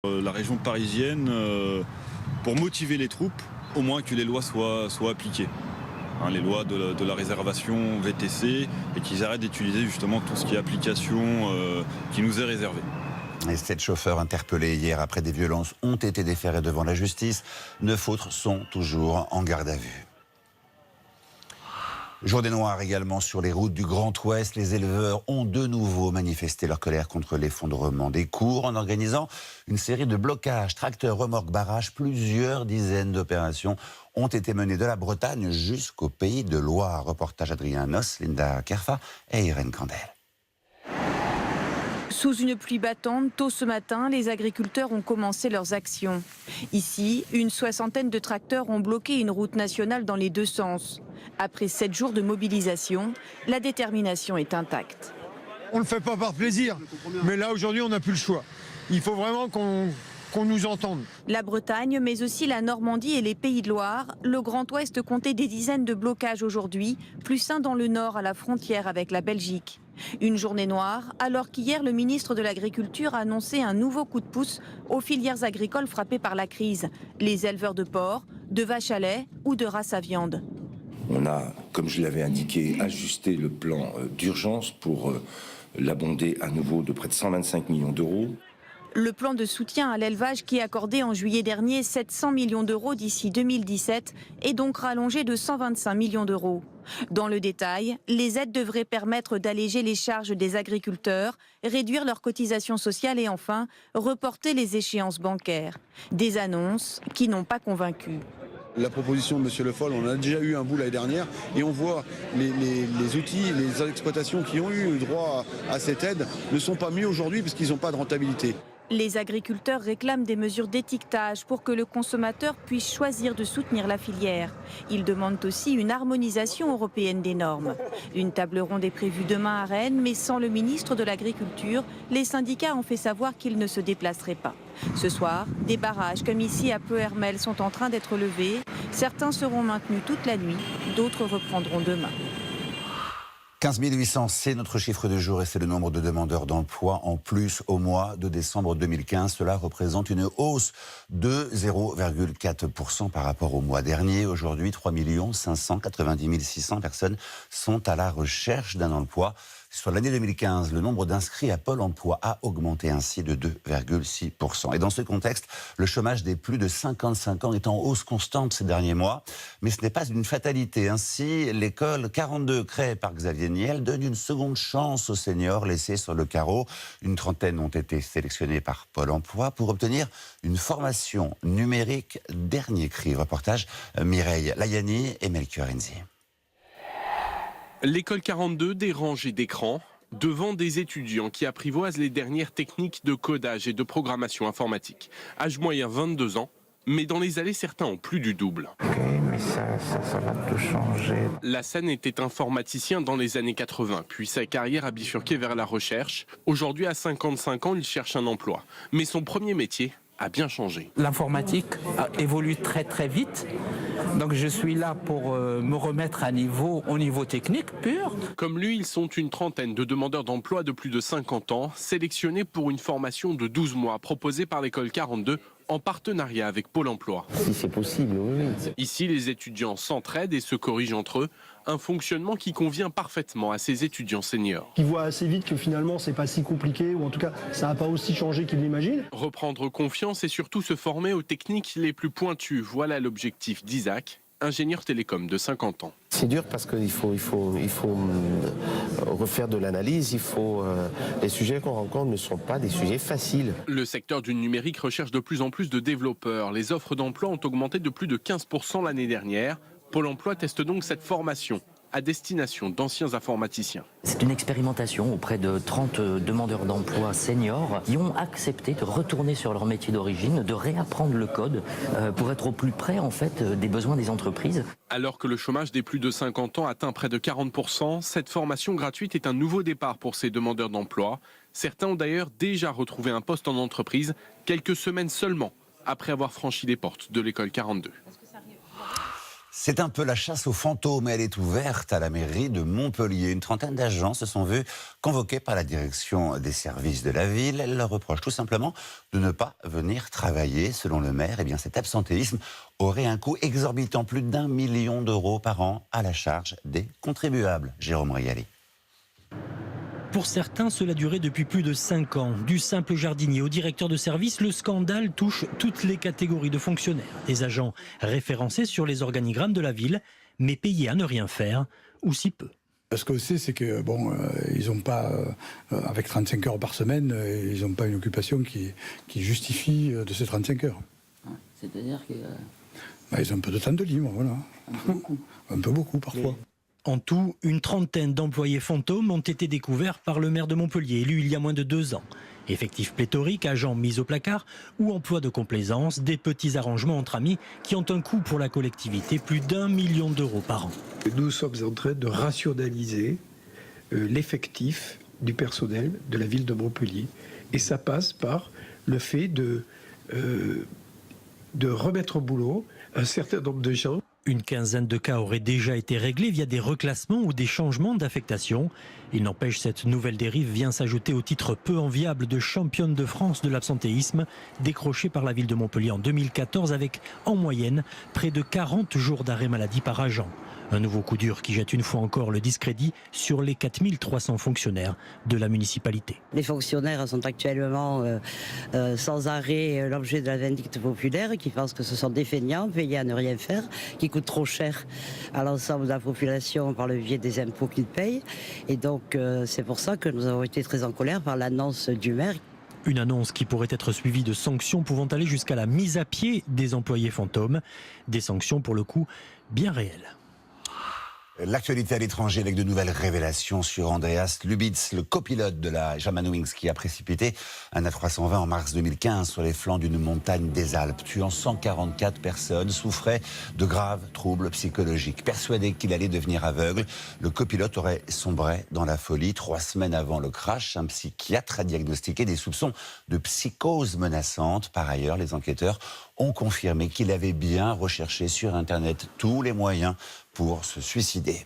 La région parisienne, pour motiver les troupes, au moins que les lois soient appliquées. Les lois de la réservation VTC et qu'ils arrêtent d'utiliser justement tout ce qui est application qui nous est réservé. Et 7 chauffeurs interpellés hier après des violences ont été déférés devant la justice. 9 autres sont toujours en garde à vue. Journée noire également sur les routes du Grand Ouest. Les éleveurs ont de nouveau manifesté leur colère contre l'effondrement des cours en organisant une série de blocages, tracteurs, remorques, barrages. Plusieurs dizaines d'opérations ont été menées de la Bretagne jusqu'au Pays de Loire. Reportage Adrien Noss, Linda Kerfa et Irène Candel. Sous une pluie battante, tôt ce matin, les agriculteurs ont commencé leurs actions. Ici, une soixantaine de tracteurs ont bloqué une route nationale dans les deux sens. Après 7 jours de mobilisation, la détermination est intacte. On ne le fait pas par plaisir, mais là aujourd'hui on n'a plus le choix. Il faut vraiment qu'on nous entende. La Bretagne, mais aussi la Normandie et les Pays de Loire, le Grand Ouest comptait des dizaines de blocages aujourd'hui, plus un dans le nord à la frontière avec la Belgique. Une journée noire, alors qu'hier le ministre de l'Agriculture a annoncé un nouveau coup de pouce aux filières agricoles frappées par la crise, les éleveurs de porcs, de vaches à lait ou de races à viande. On a, comme je l'avais indiqué, ajusté le plan d'urgence pour l'abonder à nouveau de près de 125 millions d'euros. Le plan de soutien à l'élevage qui accordait en juillet dernier 700 millions d'euros d'ici 2017 est donc rallongé de 125 millions d'euros. Dans le détail, les aides devraient permettre d'alléger les charges des agriculteurs, réduire leurs cotisations sociales et enfin reporter les échéances bancaires. Des annonces qui n'ont pas convaincu. La proposition de M. Le Foll, on a déjà eu un bout l'année dernière et on voit les outils, les exploitations qui ont eu droit à cette aide ne sont pas mieux aujourd'hui parce qu'ils n'ont pas de rentabilité. Les agriculteurs réclament des mesures d'étiquetage pour que le consommateur puisse choisir de soutenir la filière. Ils demandent aussi une harmonisation européenne des normes. Une table ronde est prévue demain à Rennes, mais sans le ministre de l'Agriculture, les syndicats ont fait savoir qu'ils ne se déplaceraient pas. Ce soir, des barrages comme ici à Ploërmel sont en train d'être levés. Certains seront maintenus toute la nuit, d'autres reprendront demain. 15 800, c'est notre chiffre du jour et c'est le nombre de demandeurs d'emploi en plus au mois de décembre 2015. Cela représente une hausse de 0,4% par rapport au mois dernier. Aujourd'hui, 3 590 600 personnes sont à la recherche d'un emploi. Sur l'année 2015, le nombre d'inscrits à Pôle emploi a augmenté ainsi de 2,6%. Et dans ce contexte, le chômage des plus de 55 ans est en hausse constante ces derniers mois. Mais ce n'est pas une fatalité. Ainsi, l'école 42 créée par Xavier Niel donne une seconde chance aux seniors laissés sur le carreau. Une trentaine ont été sélectionnés par Pôle emploi pour obtenir une formation numérique dernier cri. Reportage Mireille Layani et Melchior Enzi. L'école 42 des rangées d'écrans devant des étudiants qui apprivoisent les dernières techniques de codage et de programmation informatique. Âge moyen 22 ans, mais dans les allées, certains ont plus du double. Ok, mais ça va tout changer. Lassane était informaticien dans les années 80, puis sa carrière a bifurqué vers la recherche. Aujourd'hui, à 55 ans, il cherche un emploi. Mais son premier métier a bien changé. L'informatique évolue très très vite. Donc je suis là pour me remettre au niveau technique pur. Comme lui, ils sont une trentaine de demandeurs d'emploi de plus de 50 ans, sélectionnés pour une formation de 12 mois proposée par l'école 42 en partenariat avec Pôle emploi. Si c'est possible, oui. Ici, les étudiants s'entraident et se corrigent entre eux, un fonctionnement qui convient parfaitement à ces étudiants seniors. Ils voient assez vite que finalement c'est pas si compliqué, ou en tout cas ça n'a pas aussi changé qu'ils l'imaginent. Reprendre confiance et surtout se former aux techniques les plus pointues, voilà l'objectif d'Isaac, ingénieur télécom de 50 ans. C'est dur parce qu'il faut refaire de l'analyse, les sujets qu'on rencontre ne sont pas des sujets faciles. Le secteur du numérique recherche de plus en plus de développeurs. Les offres d'emploi ont augmenté de plus de 15% l'année dernière. Pôle emploi teste donc cette formation à destination d'anciens informaticiens. C'est une expérimentation auprès de 30 demandeurs d'emploi seniors qui ont accepté de retourner sur leur métier d'origine, de réapprendre le code pour être au plus près en fait des besoins des entreprises. Alors que le chômage des plus de 50 ans atteint près de 40%, cette formation gratuite est un nouveau départ pour ces demandeurs d'emploi. Certains ont d'ailleurs déjà retrouvé un poste en entreprise quelques semaines seulement après avoir franchi les portes de l'école 42. C'est un peu la chasse aux fantômes. Elle est ouverte à la mairie de Montpellier. Une trentaine d'agents se sont vus convoqués par la direction des services de la ville. Elle leur reproche tout simplement de ne pas venir travailler. Selon le maire, cet absentéisme aurait un coût exorbitant, plus d'1 million d'euros par an à la charge des contribuables. Jérôme Riali. Pour certains, cela durait depuis plus de 5 ans. Du simple jardinier au directeur de service, le scandale touche toutes les catégories de fonctionnaires. Des agents référencés sur les organigrammes de la ville, mais payés à ne rien faire, ou si peu. Ce qu'on sait, c'est que ils n'ont pas, avec 35 heures par semaine, ils n'ont pas une occupation qui justifie de ces 35 heures. C'est-à-dire que... ils ont un peu de temps de libre, voilà. Un peu beaucoup parfois. En tout, une trentaine d'employés fantômes ont été découverts par le maire de Montpellier, élu il y a moins de 2 ans. Effectifs pléthoriques, agents mis au placard ou emploi de complaisance, des petits arrangements entre amis qui ont un coût pour la collectivité, plus d'1 million d'euros par an. Nous sommes en train de rationaliser l'effectif du personnel de la ville de Montpellier. Et ça passe par le fait de remettre au boulot un certain nombre de gens. Une quinzaine de cas auraient déjà été réglés via des reclassements ou des changements d'affectation. Il n'empêche, cette nouvelle dérive vient s'ajouter au titre peu enviable de championne de France de l'absentéisme, décroché par la ville de Montpellier en 2014 avec, en moyenne, près de 40 jours d'arrêt maladie par agent. Un nouveau coup dur qui jette une fois encore le discrédit sur les 4300 fonctionnaires de la municipalité. Les fonctionnaires sont actuellement sans arrêt l'objet de la vindicte populaire qui pense que ce sont des feignants payés à ne rien faire, qui coûtent trop cher à l'ensemble de la population par le biais des impôts qu'ils payent. Et donc c'est pour ça que nous avons été très en colère par l'annonce du maire. Une annonce qui pourrait être suivie de sanctions pouvant aller jusqu'à la mise à pied des employés fantômes. Des sanctions pour le coup bien réelles. L'actualité à l'étranger avec de nouvelles révélations sur Andreas Lubitz, le copilote de la Germanwings qui a précipité un A320 en mars 2015 sur les flancs d'une montagne des Alpes, tuant 144 personnes, souffrait de graves troubles psychologiques. Persuadé qu'il allait devenir aveugle, le copilote aurait sombré dans la folie. 3 semaines avant le crash, un psychiatre a diagnostiqué des soupçons de psychose menaçante. Par ailleurs, les enquêteurs ont confirmé qu'il avait bien recherché sur Internet tous les moyens pour se suicider.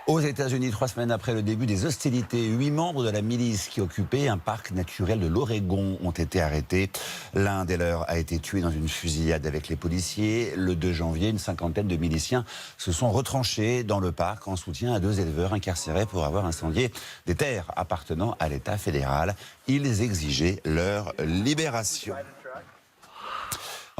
Aux États-Unis, 3 semaines après le début des hostilités, 8 membres de la milice qui occupaient un parc naturel de l'Oregon ont été arrêtés. L'un des leurs a été tué dans une fusillade avec les policiers. Le 2 janvier, une cinquantaine de miliciens se sont retranchés dans le parc en soutien à 2 éleveurs incarcérés pour avoir incendié des terres appartenant à l'État fédéral. Ils exigeaient leur libération.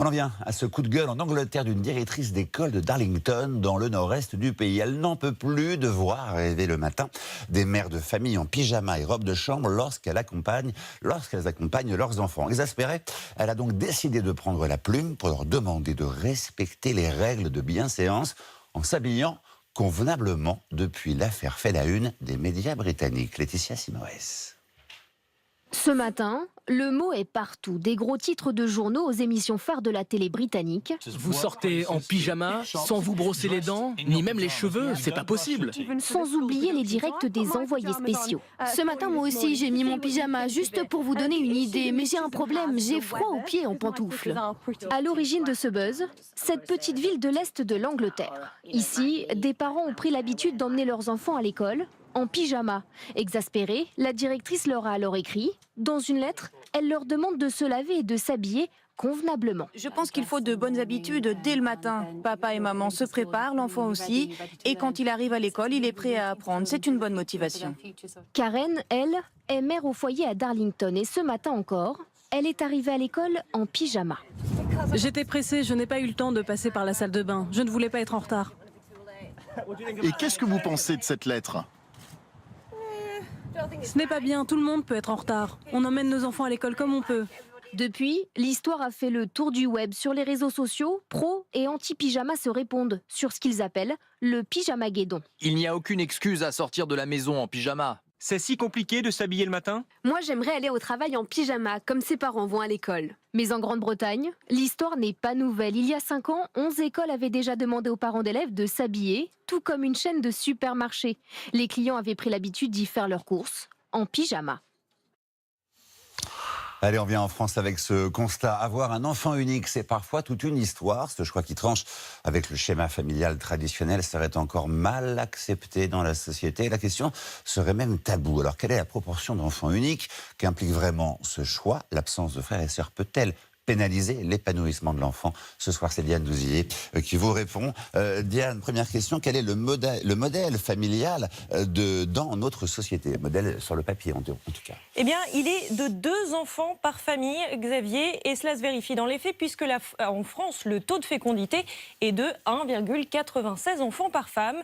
On en vient à ce coup de gueule en Angleterre d'une directrice d'école de Darlington dans le nord-est du pays. Elle n'en peut plus de voir rêver le matin des mères de famille en pyjama et robe de chambre lorsqu'elles accompagnent leurs enfants. Exaspérée, elle a donc décidé de prendre la plume pour leur demander de respecter les règles de bienséance en s'habillant convenablement. Depuis, l'affaire fait la une des médias britanniques. Laetitia Simoes. Ce matin, le mot est partout. Des gros titres de journaux aux émissions phares de la télé britannique. Vous sortez en pyjama, sans vous brosser les dents, ni même les cheveux, c'est pas possible. Sans oublier les directs des envoyés spéciaux. Ce matin, moi aussi, j'ai mis mon pyjama juste pour vous donner une idée. Mais j'ai un problème, j'ai froid aux pieds en pantoufles. À l'origine de ce buzz, cette petite ville de l'Est de l'Angleterre. Ici, des parents ont pris l'habitude d'emmener leurs enfants à l'école en pyjama. Exaspérée, la directrice leur a alors écrit. Dans une lettre, elle leur demande de se laver et de s'habiller convenablement. Je pense qu'il faut de bonnes habitudes dès le matin. Papa et maman se préparent, l'enfant aussi. Et quand il arrive à l'école, il est prêt à apprendre. C'est une bonne motivation. Karen, elle, est mère au foyer à Darlington. Et ce matin encore, elle est arrivée à l'école en pyjama. J'étais pressée, je n'ai pas eu le temps de passer par la salle de bain. Je ne voulais pas être en retard. Et qu'est-ce que vous pensez de cette lettre ? Ce n'est pas bien, tout le monde peut être en retard. On emmène nos enfants à l'école comme on peut. Depuis, l'histoire a fait le tour du web. Sur les réseaux sociaux, pro et anti-pyjama se répondent sur ce qu'ils appellent le pyjama-guédon. Il n'y a aucune excuse à sortir de la maison en pyjama. C'est si compliqué de s'habiller le matin ? Moi, j'aimerais aller au travail en pyjama, comme ses parents vont à l'école. Mais en Grande-Bretagne, l'histoire n'est pas nouvelle. Il y a 5 ans, 11 écoles avaient déjà demandé aux parents d'élèves de s'habiller, tout comme une chaîne de supermarchés. Les clients avaient pris l'habitude d'y faire leurs courses en pyjama. Allez, on vient en France avec ce constat. Avoir un enfant unique, c'est parfois toute une histoire. Ce choix qui tranche avec le schéma familial traditionnel serait encore mal accepté dans la société. La question serait même taboue. Alors, quelle est la proportion d'enfants uniques qu'implique vraiment ce choix? L'absence de frères et sœurs peut-elle pénaliser l'épanouissement de l'enfant? Ce soir, c'est Diane Douzillet qui vous répond. Diane, première question, quel est le modèle familial dans notre société? Modèle sur le papier, en tout cas. Eh bien, il est de 2 enfants par famille, Xavier, et cela se vérifie dans les faits, puisque en France, le taux de fécondité est de 1,96 enfants par femme.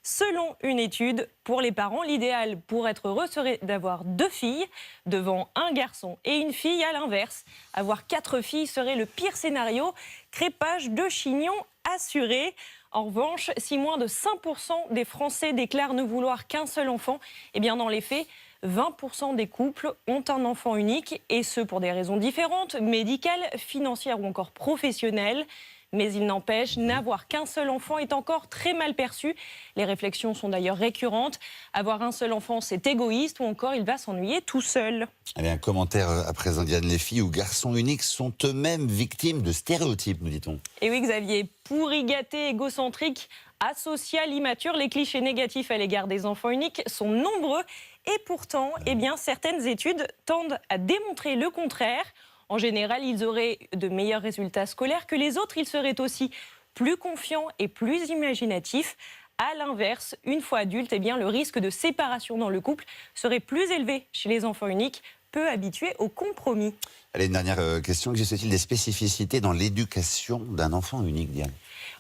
Selon une étude, pour les parents, l'idéal pour être heureux serait d'avoir 2 filles devant un garçon et une fille à l'inverse. Avoir 4 filles serait le pire scénario, crépage de chignon assuré. En revanche, si moins de 5% des Français déclarent ne vouloir qu'un seul enfant, eh bien dans les faits, 20% des couples ont un enfant unique, et ce pour des raisons différentes, médicales, financières ou encore professionnelles. Mais il n'empêche, n'avoir qu'un seul enfant est encore très mal perçu. Les réflexions sont d'ailleurs récurrentes. Avoir un seul enfant, c'est égoïste, ou encore il va s'ennuyer tout seul. Allez, un commentaire à présent, Diane. Les filles ou garçons uniques sont eux-mêmes victimes de stéréotypes, nous dit-on. Et oui, Xavier, pourri, gâté, égocentrique, asocial, immature, les clichés négatifs à l'égard des enfants uniques sont nombreux. Et pourtant, eh bien, certaines études tendent à démontrer le contraire. En général, ils auraient de meilleurs résultats scolaires que les autres. Ils seraient aussi plus confiants et plus imaginatifs. À l'inverse, une fois adultes, eh bien, le risque de séparation dans le couple serait plus élevé chez les enfants uniques, peu habitués au compromis. Allez, une dernière question. Existe-t-il des spécificités dans l'éducation d'un enfant unique, Diane?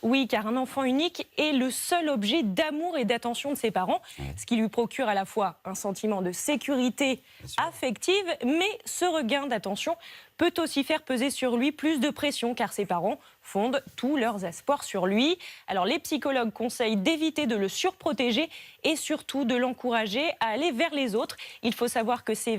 Oui, car un enfant unique est le seul objet d'amour et d'attention de ses parents, ce qui lui procure à la fois un sentiment de sécurité affective, mais ce regain d'attention peut aussi faire peser sur lui plus de pression, car ses parents fondent tous leurs espoirs sur lui. Alors les psychologues conseillent d'éviter de le surprotéger et surtout de l'encourager à aller vers les autres. Il faut savoir que c'est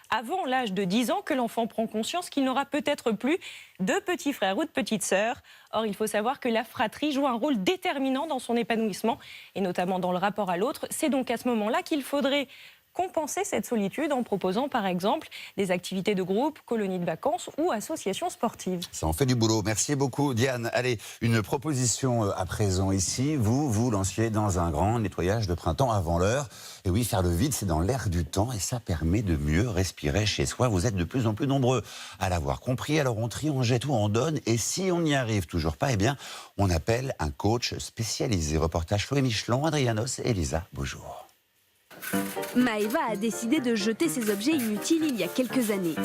avant l'âge de 10 ans que l'enfant prend conscience qu'il n'aura peut-être plus de petits frères ou de petites sœurs. Or, il faut savoir que la fratrie joue un rôle déterminant dans son épanouissement, et notamment dans le rapport à l'autre. C'est donc à ce moment-là qu'il faudrait compenser cette solitude en proposant par exemple des activités de groupe, colonies de vacances ou associations sportives. Ça en fait du boulot. Merci beaucoup, Diane. Allez, une proposition à présent ici. Vous lanciez dans un grand nettoyage de printemps avant l'heure. Et oui, faire le vide, c'est dans l'air du temps et ça permet de mieux respirer chez soi. Vous êtes de plus en plus nombreux à l'avoir compris. Alors on trie, on jette ou on donne. Et si on n'y arrive toujours pas, eh bien, on appelle un coach spécialisé. Reportage Chloé Michelon, Adrianos et Elisa. Bonjour. Maëva a décidé de jeter ses objets inutiles il y a quelques années.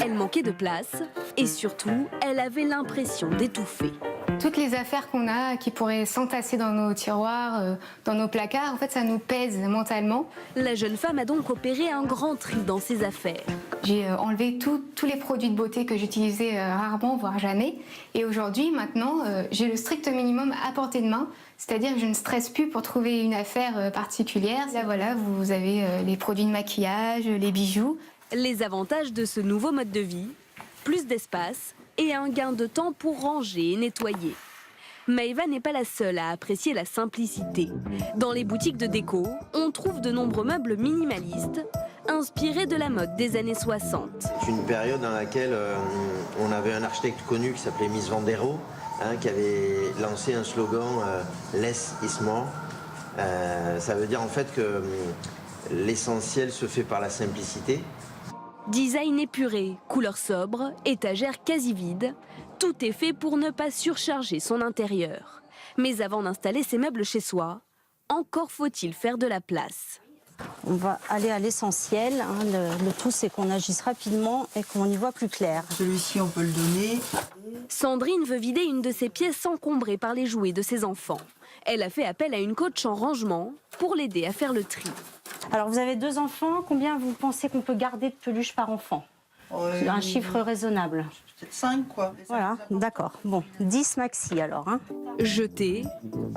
Elle manquait de place et surtout, elle avait l'impression d'étouffer. Toutes les affaires qu'on a qui pourraient s'entasser dans nos tiroirs, dans nos placards, en fait, ça nous pèse mentalement. La jeune femme a donc opéré un grand tri dans ses affaires. J'ai enlevé tous les produits de beauté que j'utilisais rarement, voire jamais. Et aujourd'hui, maintenant, j'ai le strict minimum à portée de main. C'est-à-dire que je ne stresse plus pour trouver une affaire particulière. Là, voilà, vous avez les produits de maquillage, les bijoux. Les avantages de ce nouveau mode de vie, plus d'espace et un gain de temps pour ranger et nettoyer. Maëva n'est pas la seule à apprécier la simplicité. Dans les boutiques de déco, on trouve de nombreux meubles minimalistes, inspirés de la mode des années 60. C'est une période dans laquelle on avait un architecte connu qui s'appelait Mies van der Rohe, qui avait lancé un slogan « Less is more ». Ça veut dire en fait que l'essentiel se fait par la simplicité. Design épuré, couleurs sobres, étagères quasi vides, tout est fait pour ne pas surcharger son intérieur. Mais avant d'installer ses meubles chez soi, encore faut-il faire de la place. On va aller à l'essentiel. Le tout, c'est qu'on agisse rapidement et qu'on y voit plus clair. Celui-ci, on peut le donner. Sandrine veut vider une de ses pièces encombrées par les jouets de ses enfants. Elle a fait appel à une coach en rangement pour l'aider à faire le tri. Alors, vous avez 2 enfants. Combien vous pensez qu'on peut garder de peluches par enfant? Un chiffre raisonnable. Peut-être 5, quoi. Voilà, d'accord. Bon, 10 maxi alors. Jeter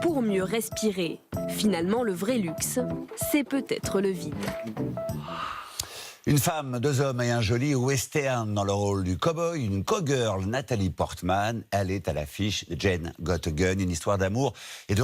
pour mieux respirer. Finalement, le vrai luxe, c'est peut-être le vide. Une femme, 2 hommes et un joli western dans le rôle du cow-boy, une cowgirl, Nathalie Portman. Elle est à l'affiche de Jane Got a Gun, une histoire d'amour et de